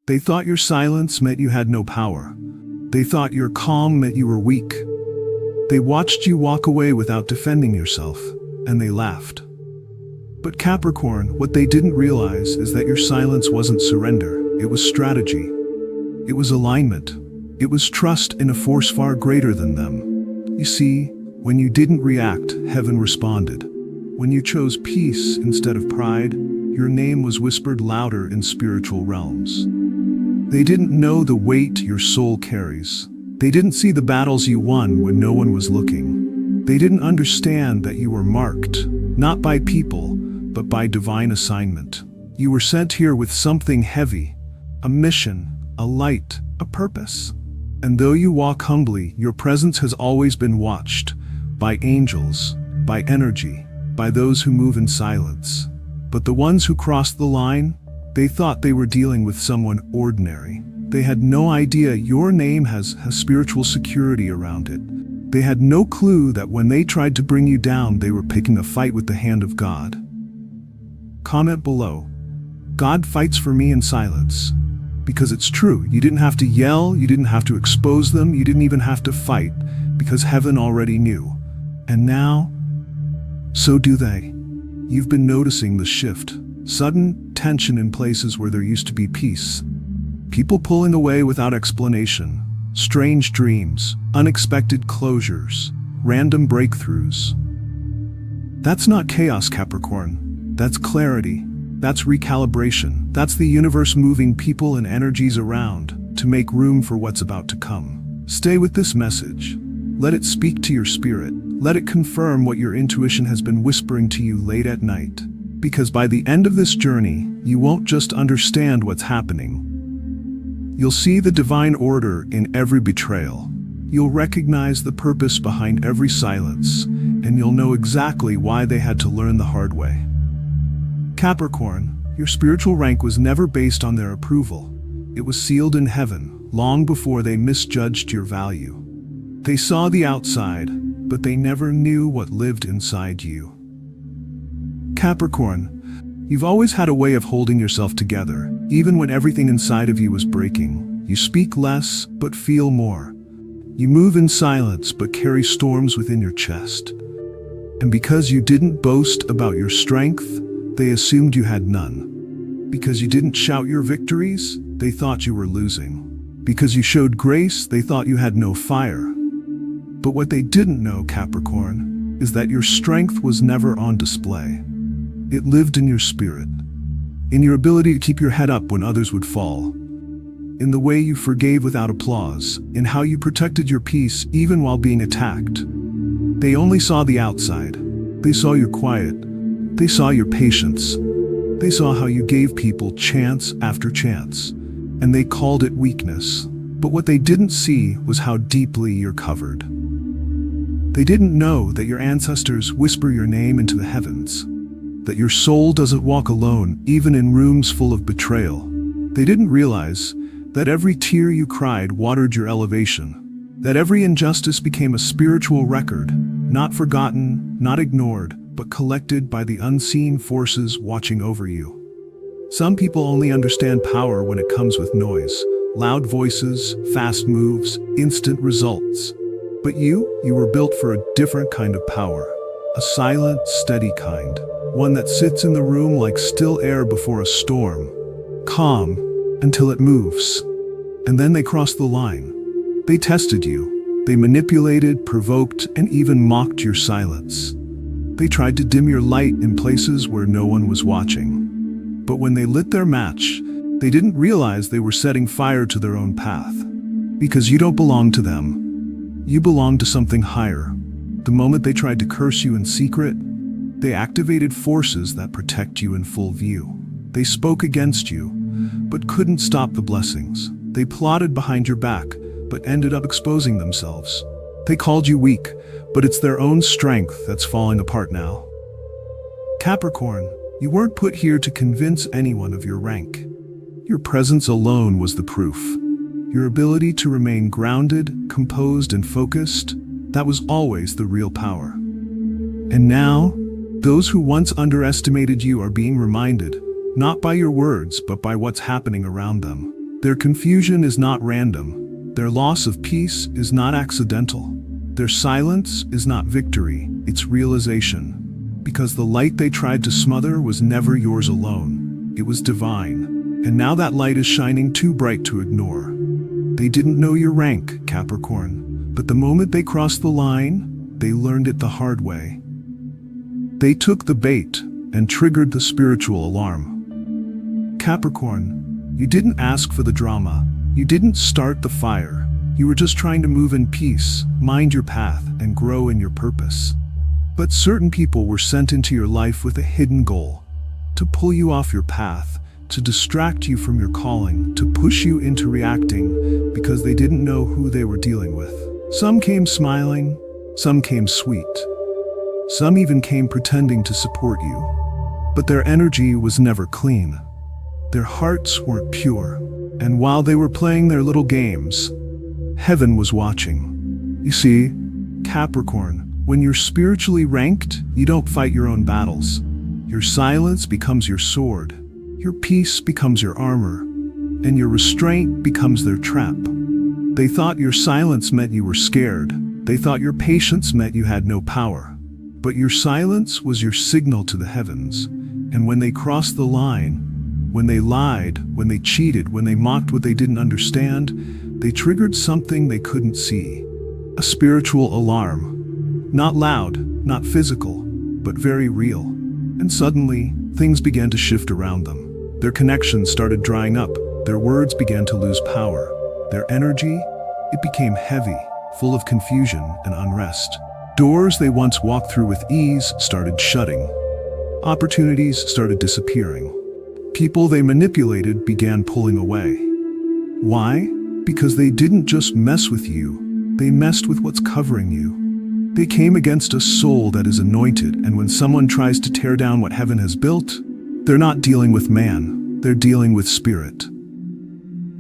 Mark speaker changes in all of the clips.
Speaker 1: They thought your silence meant you had no power. They thought your calm meant you were weak. They watched you walk away without defending yourself, and they laughed. But Capricorn, what they didn't realize is that your silence wasn't surrender, it was strategy. It was alignment. It was trust in a force far greater than them. You see, when you didn't react, heaven responded. When you chose peace instead of pride, your name was whispered louder in spiritual realms. They didn't know the weight your soul carries. They didn't see the battles you won when no one was looking. They didn't understand that you were marked, not by people, but by divine assignment. You were sent here with something heavy, a mission, a light, a purpose. And though you walk humbly, your presence has always been watched by angels, by energy, by those who move in silence. But the ones who crossed the line, they thought they were dealing with someone ordinary. They had no idea your name has spiritual security around it. They had no clue that when they tried to bring you down, they were picking a fight with the hand of God. Comment below. God fights for me in silence. Because it's true, you didn't have to yell, you didn't have to expose them, you didn't even have to fight, because heaven already knew. And now, so do they. You've been noticing the shift. Sudden tension in places where there used to be peace. People pulling away without explanation. Strange dreams, unexpected closures, random breakthroughs. That's not chaos, Capricorn. That's clarity. That's recalibration. That's the universe moving people and energies around to make room for what's about to come. Stay with this message. Let it speak to your spirit. Let it confirm what your intuition has been whispering to you late at night. Because by the end of this journey, you won't just understand what's happening. You'll see the divine order in every betrayal. You'll recognize the purpose behind every silence, and you'll know exactly why they had to learn the hard way. Capricorn, your spiritual rank was never based on their approval. It was sealed in heaven, long before they misjudged your value. They saw the outside, but they never knew what lived inside you. Capricorn, you've always had a way of holding yourself together, even when everything inside of you was breaking. You speak less, but feel more. You move in silence, but carry storms within your chest. And because you didn't boast about your strength, they assumed you had none. Because you didn't shout your victories, they thought you were losing. Because you showed grace, they thought you had no fire. But what they didn't know, Capricorn, is that your strength was never on display. It lived in your spirit, in your ability to keep your head up when others would fall, in the way you forgave without applause, in how you protected your peace even while being attacked. They only saw the outside. They saw your quiet. They saw your patience. They saw how you gave people chance after chance, and they called it weakness. But what they didn't see was how deeply you're covered. They didn't know that your ancestors whisper your name into the heavens, that your soul doesn't walk alone, even in rooms full of betrayal. They didn't realize that every tear you cried watered your elevation, that every injustice became a spiritual record, not forgotten, not ignored, but collected by the unseen forces watching over you. Some people only understand power when it comes with noise, loud voices, fast moves, instant results. But you were built for a different kind of power, a silent, steady kind. One that sits in the room like still air before a storm, calm until it moves. And then they crossed the line. They tested you. They manipulated, provoked, and even mocked your silence. They tried to dim your light in places where no one was watching. But when they lit their match, they didn't realize they were setting fire to their own path. Because you don't belong to them. You belong to something higher. The moment they tried to curse you in secret, they activated forces that protect you in full view. They spoke against you, but couldn't stop the blessings. They plotted behind your back, but ended up exposing themselves. They called you weak, but it's their own strength that's falling apart now. Capricorn, you weren't put here to convince anyone of your rank. Your presence alone was the proof. Your ability to remain grounded, composed, and focused, that was always the real power. And now, those who once underestimated you are being reminded, not by your words, but by what's happening around them. Their confusion is not random. Their loss of peace is not accidental. Their silence is not victory, it's realization. Because the light they tried to smother was never yours alone. It was divine. And now that light is shining too bright to ignore. They didn't know your rank, Capricorn, but the moment they crossed the line, they learned it the hard way. They took the bait and triggered the spiritual alarm. Capricorn, you didn't ask for the drama. You didn't start the fire. You were just trying to move in peace, mind your path, and grow in your purpose. But certain people were sent into your life with a hidden goal, to pull you off your path, to distract you from your calling, to push you into reacting because they didn't know who they were dealing with. Some came smiling, some came sweet. Some even came pretending to support you. But their energy was never clean. Their hearts weren't pure. And while they were playing their little games, heaven was watching. You see, Capricorn, when you're spiritually ranked, you don't fight your own battles. Your silence becomes your sword. Your peace becomes your armor. And your restraint becomes their trap. They thought your silence meant you were scared. They thought your patience meant you had no power. But your silence was your signal to the heavens. And when they crossed the line, when they lied, when they cheated, when they mocked what they didn't understand, they triggered something they couldn't see. A spiritual alarm. Not loud, not physical, but very real. And suddenly, things began to shift around them. Their connections started drying up. Their words began to lose power. Their energy, it became heavy, full of confusion and unrest. Doors they once walked through with ease started shutting. Opportunities started disappearing. People they manipulated began pulling away. Why? Because they didn't just mess with you, they messed with what's covering you. They came against a soul that is anointed, and when someone tries to tear down what heaven has built, they're not dealing with man, they're dealing with spirit.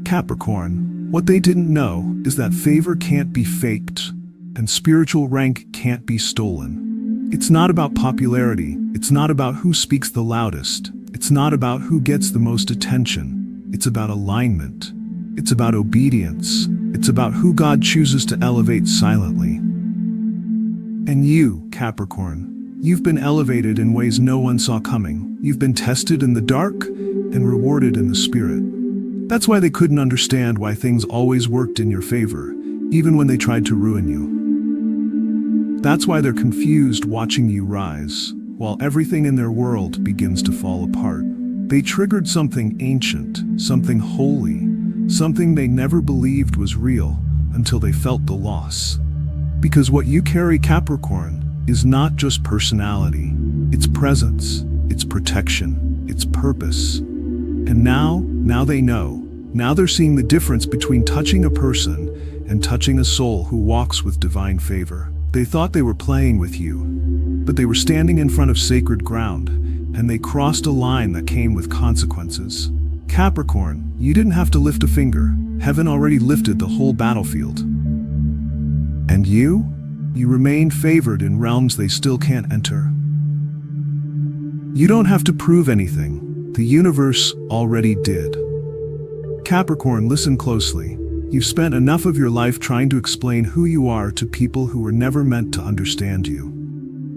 Speaker 1: Capricorn, what they didn't know is that favor can't be faked, and spiritual rank can't be stolen. It's not about popularity, it's not about who speaks the loudest, it's not about who gets the most attention, it's about alignment. It's about obedience. It's about who God chooses to elevate silently. And you, Capricorn, you've been elevated in ways no one saw coming. You've been tested in the dark and rewarded in the spirit. That's why they couldn't understand why things always worked in your favor, even when they tried to ruin you. That's why they're confused watching you rise, while everything in their world begins to fall apart. They triggered something ancient, something holy, something they never believed was real until they felt the loss. Because what you carry, Capricorn, is not just personality, it's presence, it's protection, it's purpose. And now they know. Now they're seeing the difference between touching a person and touching a soul who walks with divine favor. They thought they were playing with you, but they were standing in front of sacred ground, and they crossed a line that came with consequences. Capricorn, you didn't have to lift a finger. Heaven already lifted the whole battlefield. And you remain favored in realms they still can't enter. You don't have to prove anything. The universe already did. Capricorn, listen closely. You've spent enough of your life trying to explain who you are to people who were never meant to understand you.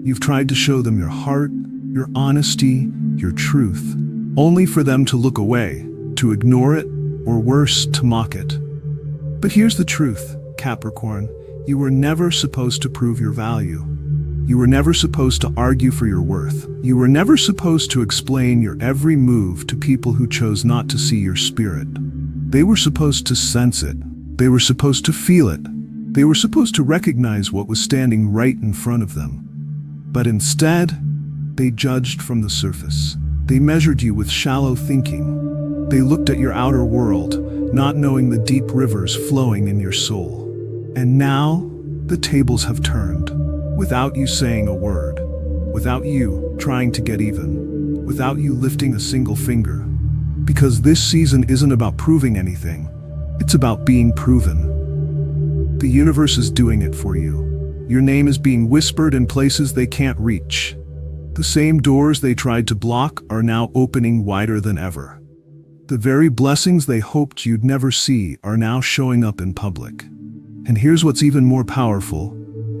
Speaker 1: You've tried to show them your heart, your honesty, your truth, only for them to look away, to ignore it, or worse, to mock it. But here's the truth, Capricorn. You were never supposed to prove your value. You were never supposed to argue for your worth. You were never supposed to explain your every move to people who chose not to see your spirit. They were supposed to sense it. They were supposed to feel it. They were supposed to recognize what was standing right in front of them. But instead, they judged from the surface. They measured you with shallow thinking. They looked at your outer world, not knowing the deep rivers flowing in your soul. And now, the tables have turned. Without you saying a word. Without you trying to get even. Without you lifting a single finger. Because this season isn't about proving anything. It's about being proven. The universe is doing it for you. Your name is being whispered in places they can't reach. The same doors they tried to block are now opening wider than ever. The very blessings they hoped you'd never see are now showing up in public. And here's what's even more powerful.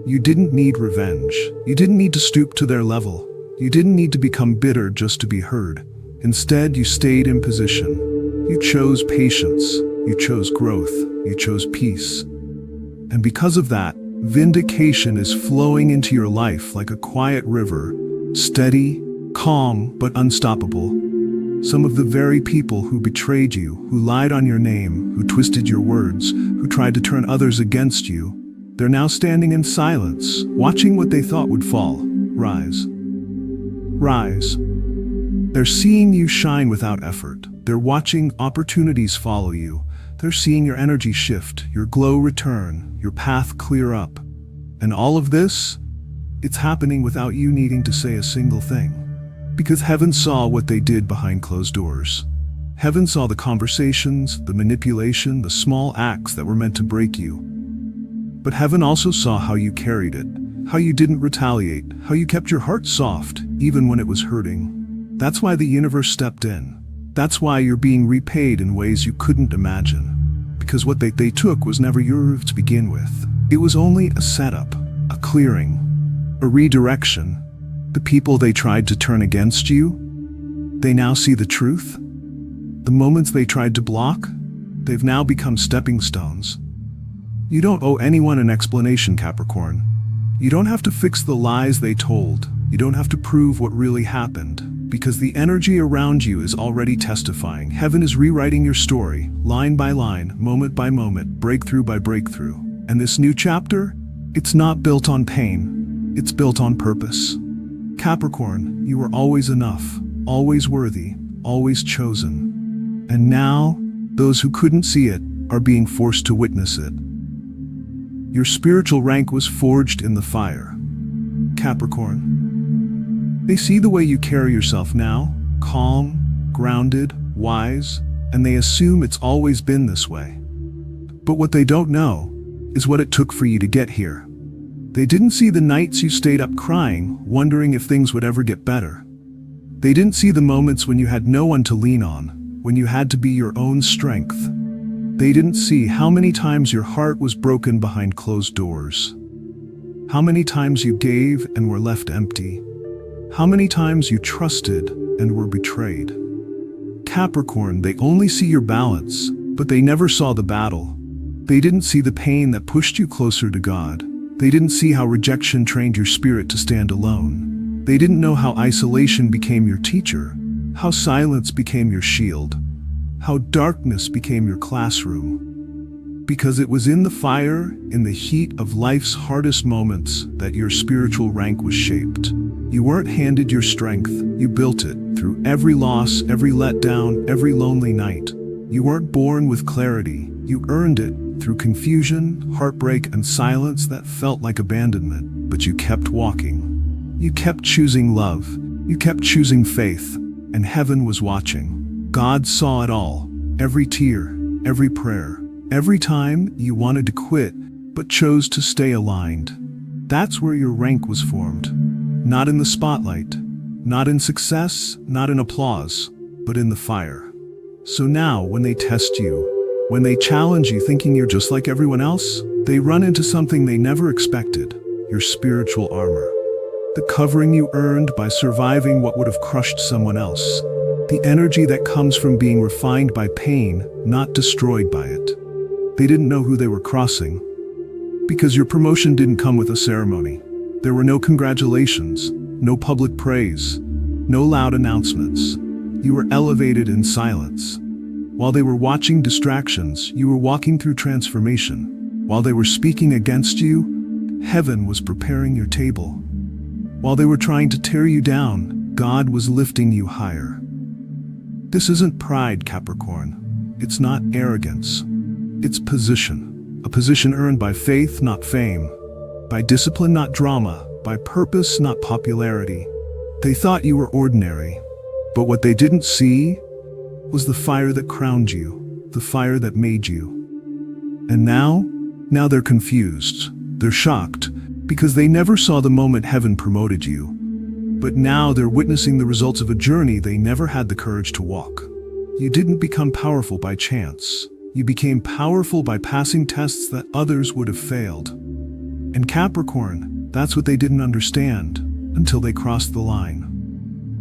Speaker 1: You didn't need revenge. You didn't need to stoop to their level. You didn't need to become bitter just to be heard. Instead, you stayed in position. You chose patience. You chose growth. You chose peace. And because of that, vindication is flowing into your life like a quiet river, steady, calm, but unstoppable. Some of the very people who betrayed you, who lied on your name, who twisted your words, who tried to turn others against you, they're now standing in silence, watching what they thought would fall, rise. Rise. They're seeing you shine without effort. They're watching opportunities follow you. They're seeing your energy shift, your glow return, your path clear up. And all of this, it's happening without you needing to say a single thing. Because heaven saw what they did behind closed doors. Heaven saw the conversations, the manipulation, the small acts that were meant to break you. But heaven also saw how you carried it, how you didn't retaliate, how you kept your heart soft, even when it was hurting. That's why the universe stepped in. That's why you're being repaid in ways you couldn't imagine. Because what they took was never yours to begin with. It was only a setup, a clearing, a redirection. The people they tried to turn against you, they now see the truth. The moments they tried to block, they've now become stepping stones. You don't owe anyone an explanation, Capricorn. You don't have to fix the lies they told. You don't have to prove what really happened. Because the energy around you is already testifying. Heaven is rewriting your story, line by line, moment by moment, breakthrough by breakthrough. And this new chapter, it's not built on pain. It's built on purpose. Capricorn, you were always enough, always worthy, always chosen. And now, those who couldn't see it are being forced to witness it. Your spiritual rank was forged in the fire. Capricorn. They see the way you carry yourself now, calm, grounded, wise, and they assume it's always been this way. But what they don't know is what it took for you to get here. They didn't see the nights you stayed up crying, wondering if things would ever get better. They didn't see the moments when you had no one to lean on, when you had to be your own strength. They didn't see how many times your heart was broken behind closed doors. How many times you gave and were left empty. How many times you trusted and were betrayed. Capricorn, they only see your balance, but they never saw the battle. They didn't see the pain that pushed you closer to God. They didn't see how rejection trained your spirit to stand alone. They didn't know how isolation became your teacher, how silence became your shield, how darkness became your classroom. Because it was in the fire, in the heat of life's hardest moments, that your spiritual rank was shaped. You weren't handed your strength, you built it, through every loss, every letdown, every lonely night. You weren't born with clarity, you earned it, through confusion, heartbreak, and silence that felt like abandonment. But you kept walking. You kept choosing love, you kept choosing faith, and heaven was watching. God saw it all, every tear, every prayer. Every time you wanted to quit, but chose to stay aligned. That's where your rank was formed. Not in the spotlight, not in success, not in applause, but in the fire. So now, when they test you, when they challenge you thinking you're just like everyone else, they run into something they never expected, your spiritual armor. The covering you earned by surviving what would have crushed someone else. The energy that comes from being refined by pain, not destroyed by it. They didn't know who they were crossing. Because your promotion didn't come with a ceremony. There were no congratulations, no public praise, no loud announcements. You were elevated in silence. While they were watching distractions, you were walking through transformation. While they were speaking against you, heaven was preparing your table. While they were trying to tear you down, God was lifting you higher. This isn't pride, Capricorn. It's not arrogance. It's position. A position earned by faith, not fame. By discipline, not drama. By purpose, not popularity. They thought you were ordinary. But what they didn't see was the fire that crowned you, the fire that made you. And now they're confused. They're shocked, because they never saw the moment heaven promoted you. But now they're witnessing the results of a journey they never had the courage to walk. You didn't become powerful by chance. You became powerful by passing tests that others would have failed. And Capricorn, that's what they didn't understand until they crossed the line.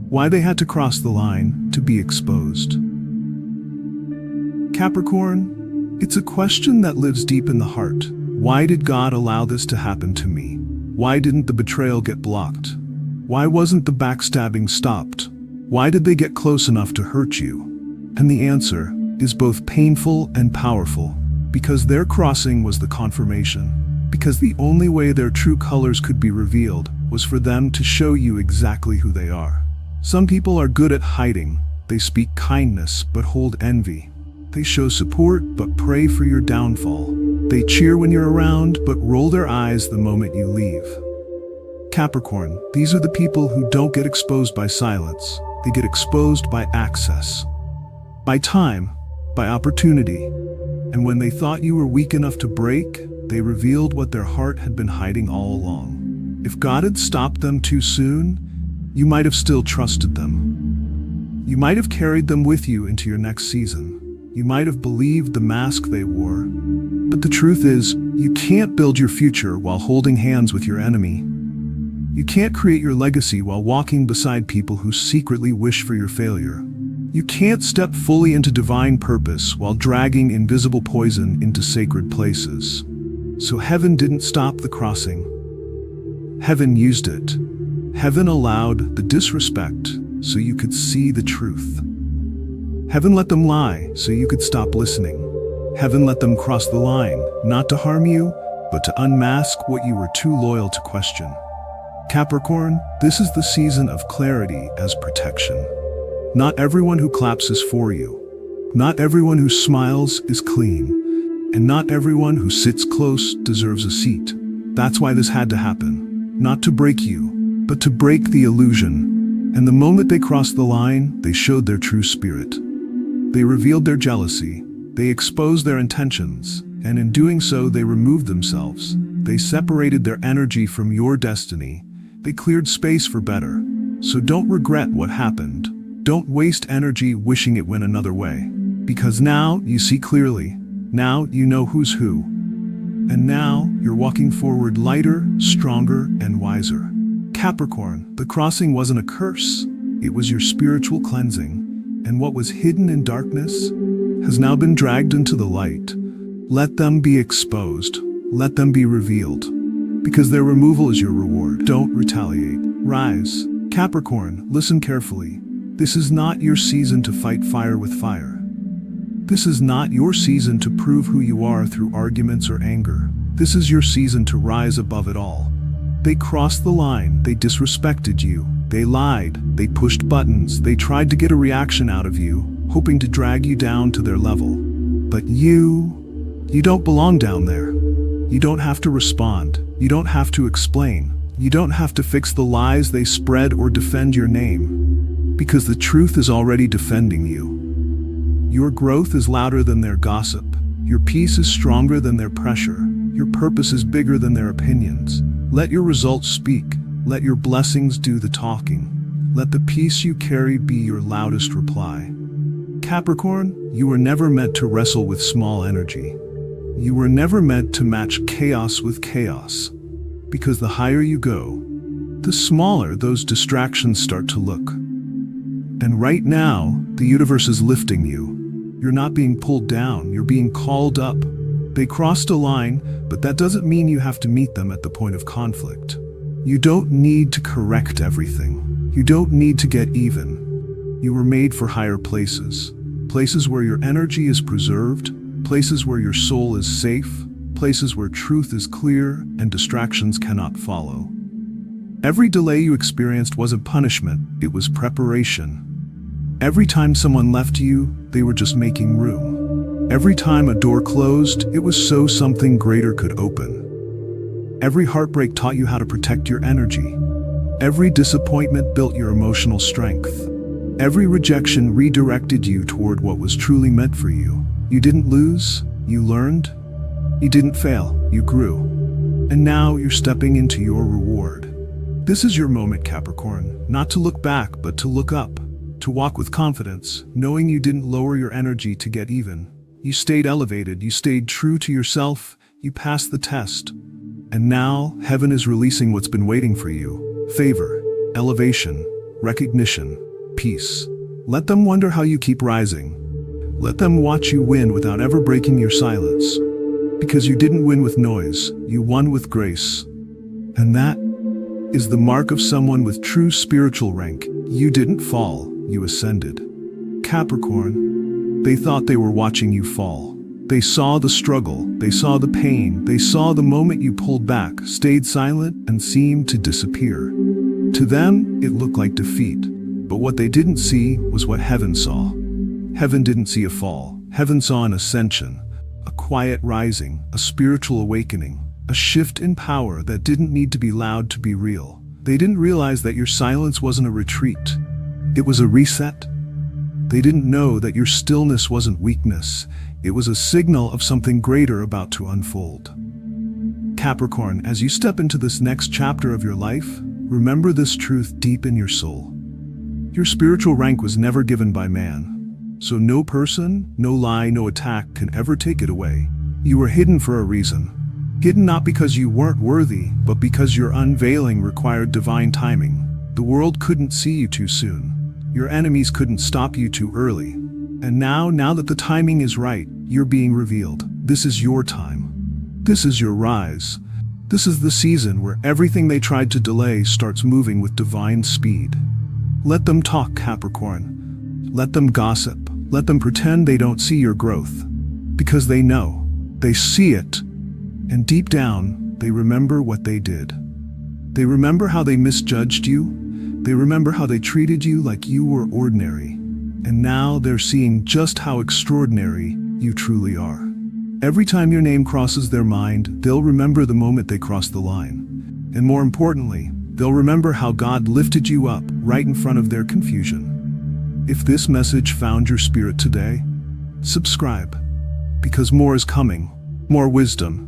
Speaker 1: Why they had to cross the line to be exposed. Capricorn, it's a question that lives deep in the heart. Why did God allow this to happen to me? Why didn't the betrayal get blocked? Why wasn't the backstabbing stopped? Why did they get close enough to hurt you? And the answer is both painful and powerful, because their crossing was the confirmation, because the only way their true colors could be revealed was for them to show you exactly who they are. Some people are good at hiding. They speak kindness but hold envy. They show support but pray for your downfall. They cheer when you're around but roll their eyes the moment you leave. Capricorn, these are the people who don't get exposed by silence. They get exposed by access, by time, by opportunity. And when they thought you were weak enough to break, they revealed what their heart had been hiding all along. If God had stopped them too soon, you might have still trusted them. You might have carried them with you into your next season. You might have believed the mask they wore. But the truth is, you can't build your future while holding hands with your enemy. You can't create your legacy while walking beside people who secretly wish for your failure. You can't step fully into divine purpose while dragging invisible poison into sacred places. So heaven didn't stop the crossing. Heaven used it. Heaven allowed the disrespect so you could see the truth. Heaven let them lie so you could stop listening. Heaven let them cross the line, not to harm you, but to unmask what you were too loyal to question. Capricorn, this is the season of clarity as protection. Not everyone who claps is for you. Not everyone who smiles is clean. And not everyone who sits close deserves a seat. That's why this had to happen. Not to break you, but to break the illusion. And the moment they crossed the line, they showed their true spirit. They revealed their jealousy. They exposed their intentions. And in doing so, they removed themselves. They separated their energy from your destiny. They cleared space for better. So don't regret what happened. Don't waste energy wishing it went another way. Because now you see clearly. Now you know who's who. And now you're walking forward lighter, stronger, and wiser. Capricorn, the crossing wasn't a curse. It was your spiritual cleansing. And what was hidden in darkness has now been dragged into the light. Let them be exposed. Let them be revealed. Because their removal is your reward. Don't retaliate. Rise. Capricorn, listen carefully. This is not your season to fight fire with fire. This is not your season to prove who you are through arguments or anger. This is your season to rise above it all. They crossed the line. They disrespected you. They lied. They pushed buttons. They tried to get a reaction out of you, hoping to drag you down to their level. But you don't belong down there. You don't have to respond. You don't have to explain. You don't have to fix the lies they spread or defend your name. Because the truth is already defending you. Your growth is louder than their gossip. Your peace is stronger than their pressure. Your purpose is bigger than their opinions. Let your results speak. Let your blessings do the talking. Let the peace you carry be your loudest reply. Capricorn, you were never meant to wrestle with small energy. You were never meant to match chaos with chaos. Because the higher you go, the smaller those distractions start to look. And right now, the universe is lifting you. You're not being pulled down, you're being called up. They crossed a line, but that doesn't mean you have to meet them at the point of conflict. You don't need to correct everything. You don't need to get even. You were made for higher places. Places where your energy is preserved, places where your soul is safe, places where truth is clear and distractions cannot follow. Every delay you experienced wasn't punishment, it was preparation. Every time someone left you, they were just making room. Every time a door closed, it was so something greater could open. Every heartbreak taught you how to protect your energy. Every disappointment built your emotional strength. Every rejection redirected you toward what was truly meant for you. You didn't lose, you learned. You didn't fail, you grew. And now you're stepping into your reward. This is your moment, Capricorn, not to look back, but to look up. to walk with confidence, knowing you didn't lower your energy to get even. You stayed elevated, you stayed true to yourself, you passed the test. And now, heaven is releasing what's been waiting for you. Favor, elevation, recognition, peace. Let them wonder how you keep rising. Let them watch you win without ever breaking your silence. Because you didn't win with noise, you won with grace. And that is the mark of someone with true spiritual rank. You didn't fall, you ascended. Capricorn, they thought they were watching you fall. They saw the struggle, they saw the pain, they saw the moment you pulled back, stayed silent, and seemed to disappear. To them, it looked like defeat. But what they didn't see was what heaven saw. Heaven didn't see a fall. Heaven saw an ascension, a quiet rising, a spiritual awakening, a shift in power that didn't need to be loud to be real. They didn't realize that your silence wasn't a retreat. It was a reset. They didn't know that your stillness wasn't weakness. It was a signal of something greater about to unfold. Capricorn, as you step into this next chapter of your life, remember this truth deep in your soul. Your spiritual rank was never given by man, so no person, no lie, no attack can ever take it away. You were hidden for a reason. Hidden not because you weren't worthy, but because your unveiling required divine timing. The world couldn't see you too soon. Your enemies couldn't stop you too early. And now that the timing is right, you're being revealed. This is your time. This is your rise. This is the season where everything they tried to delay starts moving with divine speed. Let them talk, Capricorn. Let them gossip. Let them pretend they don't see your growth. Because they know. They see it. And deep down, they remember what they did. They remember how they misjudged you. They remember how they treated you like you were ordinary. And now they're seeing just how extraordinary you truly are. Every time your name crosses their mind, they'll remember the moment they crossed the line. And more importantly, they'll remember how God lifted you up right in front of their confusion. If this message found your spirit today, subscribe. Because more is coming. More wisdom.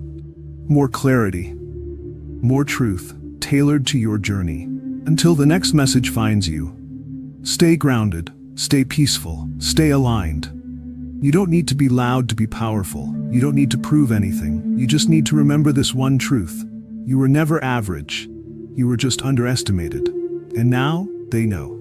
Speaker 1: More clarity. More truth, tailored to your journey. Until the next message finds you, stay grounded, stay peaceful, stay aligned. You don't need to be loud to be powerful. You don't need to prove anything. You just need to remember this one truth. You were never average. You were just underestimated. And now, they know.